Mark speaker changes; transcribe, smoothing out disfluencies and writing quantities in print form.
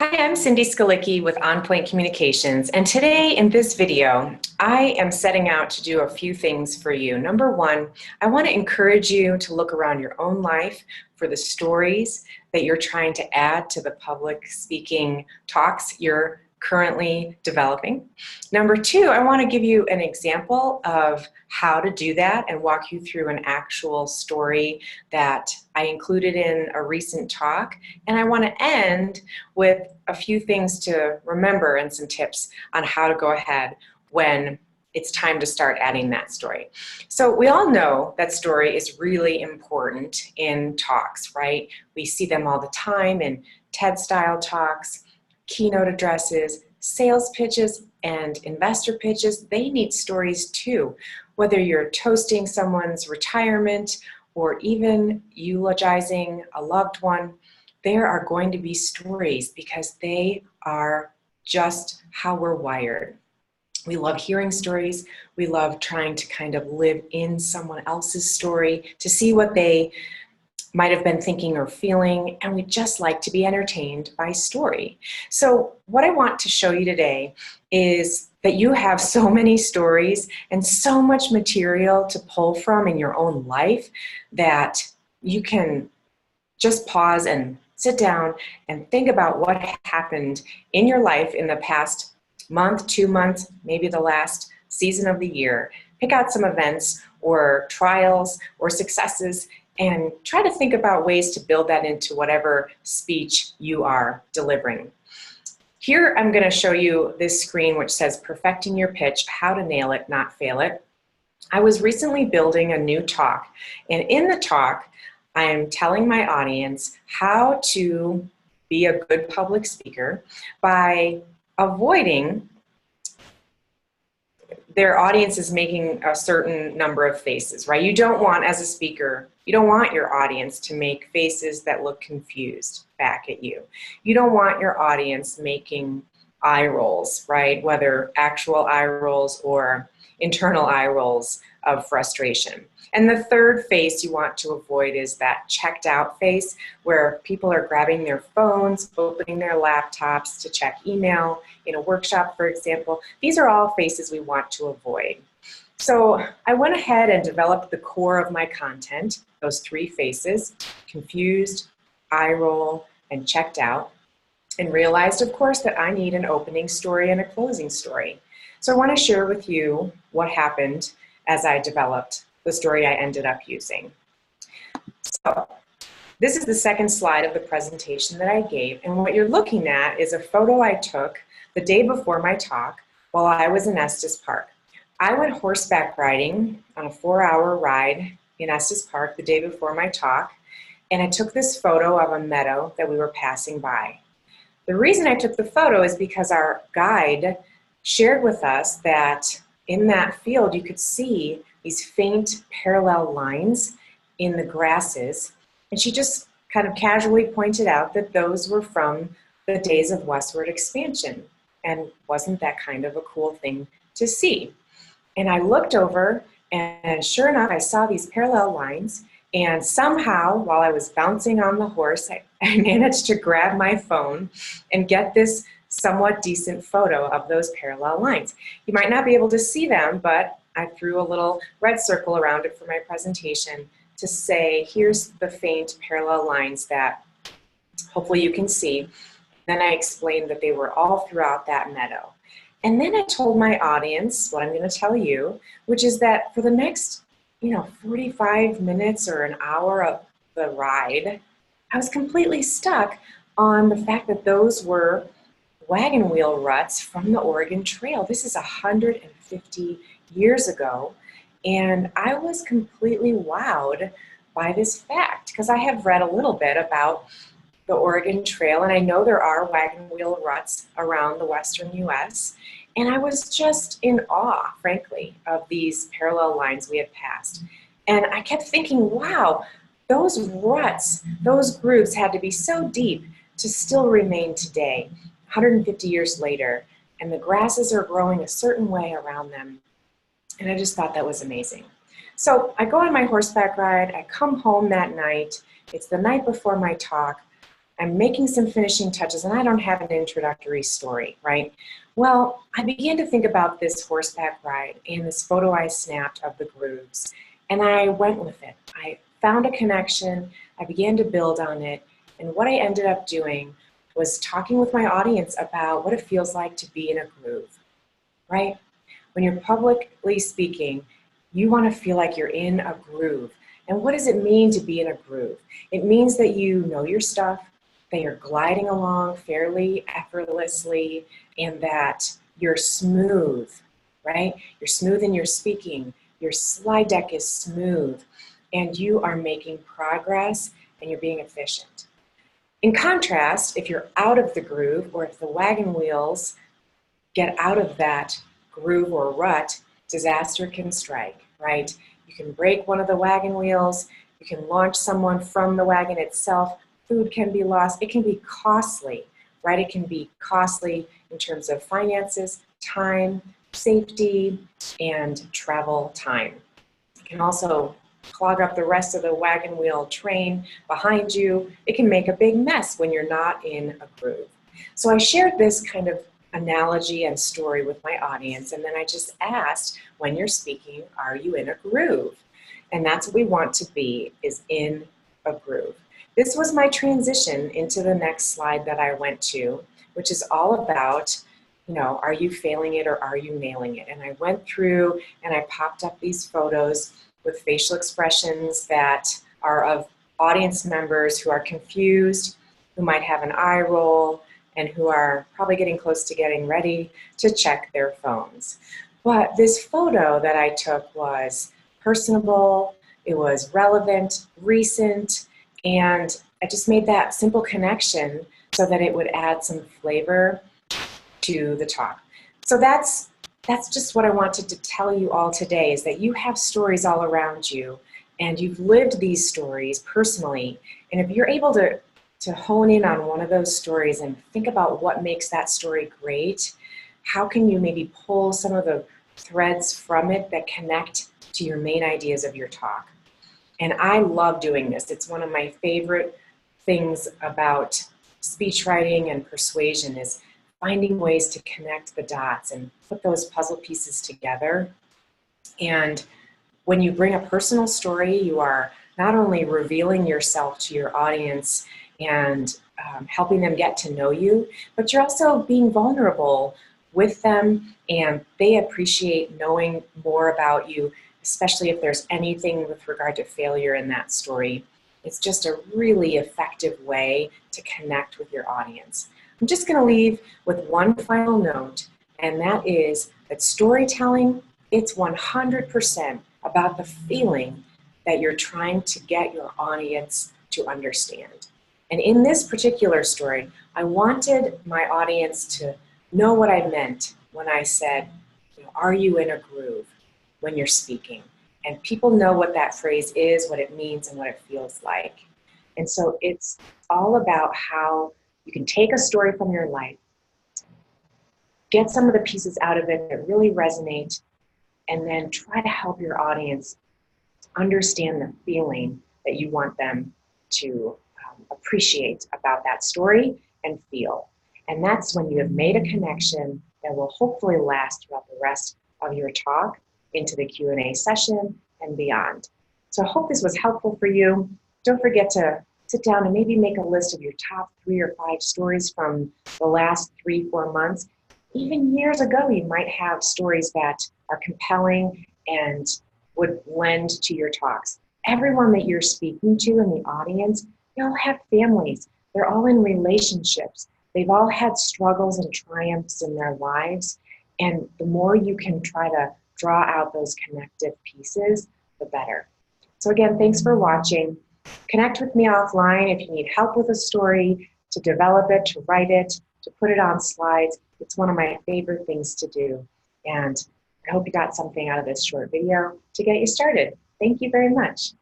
Speaker 1: Hi, I'm Cindy Skalicki with On Point Communications, and today in this video, I am setting out to do a few things for you. Number one, I want to encourage you to look around your own life for the stories that you're trying to add to the public speaking talks you're currently developing. Number two, I want to give you an example of how to do that and walk you through an actual story that I included in a recent talk. And I want to end with a few things to remember and some tips on how to go ahead when it's time to start adding that story. So we all know that story is really important in talks, right? We see them all the time in TED-style talks, keynote addresses, sales pitches, and investor pitches. They need stories too. Whether you're toasting someone's retirement or even eulogizing a loved one, there are going to be stories because they are just how we're wired. We love hearing stories. We love trying to kind of live in someone else's story to see what they might have been thinking or feeling, and we just like to be entertained by story. So what I want to show you today is that you have so many stories and so much material to pull from in your own life that you can just pause and sit down and think about what happened in your life in the past month, 2 months, maybe the last season of the year. Pick out some events or trials or successes and try to think about ways to build that into whatever speech you are delivering. Here I'm going to show you this screen which says Perfecting Your Pitch, How to Nail It, Not Fail It. I was recently building a new talk, and in the talk I am telling my audience how to be a good public speaker by avoiding their audience is making a certain number of faces, right? You don't want, as a speaker, you don't want your audience to make faces that look confused back at you. You don't want your audience making eye rolls, right? Whether actual eye rolls or internal eye rolls of frustration. And the third face you want to avoid is that checked out face where people are grabbing their phones, opening their laptops to check email in a workshop, for example. These are all faces we want to avoid. So I went ahead and developed the core of my content, those three faces, confused, eye roll, and checked out, and realized, of course, that I need an opening story and a closing story. So I want to share with you what happened as I developed the story I ended up using. So this is the second slide of the presentation that I gave, and what you're looking at is a photo I took the day before my talk while I was in Estes Park. I went horseback riding on a 4-hour ride in Estes Park the day before my talk, and I took this photo of a meadow that we were passing by. The reason I took the photo is because our guide shared with us that in that field you could see these faint parallel lines in the grasses, and she just kind of casually pointed out that those were from the days of westward expansion. And wasn't that kind of a cool thing to see? And I looked over, and sure enough, I saw these parallel lines, and somehow, while I was bouncing on the horse, I managed to grab my phone and get this somewhat decent photo of those parallel lines. You might not be able to see them, but I threw a little red circle around it for my presentation to say, here's the faint parallel lines that hopefully you can see. Then I explained that they were all throughout that meadow. And then I told my audience what I'm going to tell you, which is that for the next, 45 minutes or an hour of the ride, I was completely stuck on the fact that those were wagon wheel ruts from the Oregon Trail. This is 150 years ago, and I was completely wowed by this fact because I have read a little bit about the Oregon Trail, and I know there are wagon wheel ruts around the western U.S., and I was just in awe, frankly, of these parallel lines we had passed. And I kept thinking, wow, those ruts, those grooves had to be so deep to still remain today, 150 years later, and the grasses are growing a certain way around them. And I just thought that was amazing. So I go on my horseback ride, I come home that night, it's the night before my talk, I'm making some finishing touches and I don't have an introductory story, right? Well, I began to think about this horseback ride and this photo I snapped of the grooves, and I went with it. I found a connection, I began to build on it, and what I ended up doing was talking with my audience about what it feels like to be in a groove, right? When you're publicly speaking, you want to feel like you're in a groove. And what does it mean to be in a groove? It means that you know your stuff, that you're gliding along fairly effortlessly, and that you're smooth, right? You're smooth in your speaking, your slide deck is smooth, and you are making progress and you're being efficient. In contrast, if you're out of the groove, or if the wagon wheels get out of that groove or rut, disaster can strike, right? You can break one of the wagon wheels, you can launch someone from the wagon itself, food can be lost, it can be costly, right? It can be costly in terms of finances, time, safety, and travel time. It can also clog up the rest of the wagon wheel train behind you. It can make a big mess when you're not in a groove. So I shared this kind of analogy and story with my audience, and then I just asked, when you're speaking, are you in a groove? And that's what we want to be, is in a groove. This was my transition into the next slide that I went to, which is all about, are you failing it or are you nailing it? And I went through and I popped up these photos with facial expressions that are of audience members who are confused, who might have an eye roll, and who are probably getting close to getting ready to check their phones. But this photo that I took was personable, it was relevant, recent, and I just made that simple connection so that it would add some flavor to the talk. So that's just what I wanted to tell you all today, is that you have stories all around you and you've lived these stories personally. And if you're able to hone in on one of those stories and think about what makes that story great, how can you maybe pull some of the threads from it that connect to your main ideas of your talk? And I love doing this. It's one of my favorite things about speech writing and persuasion, is finding ways to connect the dots and put those puzzle pieces together. And when you bring a personal story, you are not only revealing yourself to your audience and helping them get to know you, but you're also being vulnerable with them, and they appreciate knowing more about you, especially if there's anything with regard to failure in that story. It's just a really effective way to connect with your audience. I'm just going to leave with one final note, and that is that storytelling, it's 100% about the feeling that you're trying to get your audience to understand. And in this particular story, I wanted my audience to know what I meant when I said, are you in a groove when you're speaking? And people know what that phrase is, what it means, and what it feels like. And so it's all about how you can take a story from your life, get some of the pieces out of it that really resonate, and then try to help your audience understand the feeling that you want them to appreciate about that story and feel. And that's when you have made a connection that will hopefully last throughout the rest of your talk into the Q&A session and beyond. So I hope this was helpful for you. Don't forget to sit down and maybe make a list of your top 3 or 5 stories from the last 3-4 months. Even years ago, you might have stories that are compelling and would lend to your talks. Everyone that you're speaking to in the audience, they all have families. They're all in relationships. They've all had struggles and triumphs in their lives. And the more you can try to draw out those connective pieces, the better. So again, thanks for watching. Connect with me offline if you need help with a story, to develop it, to write it, to put it on slides. It's one of my favorite things to do. And I hope you got something out of this short video to get you started. Thank you very much.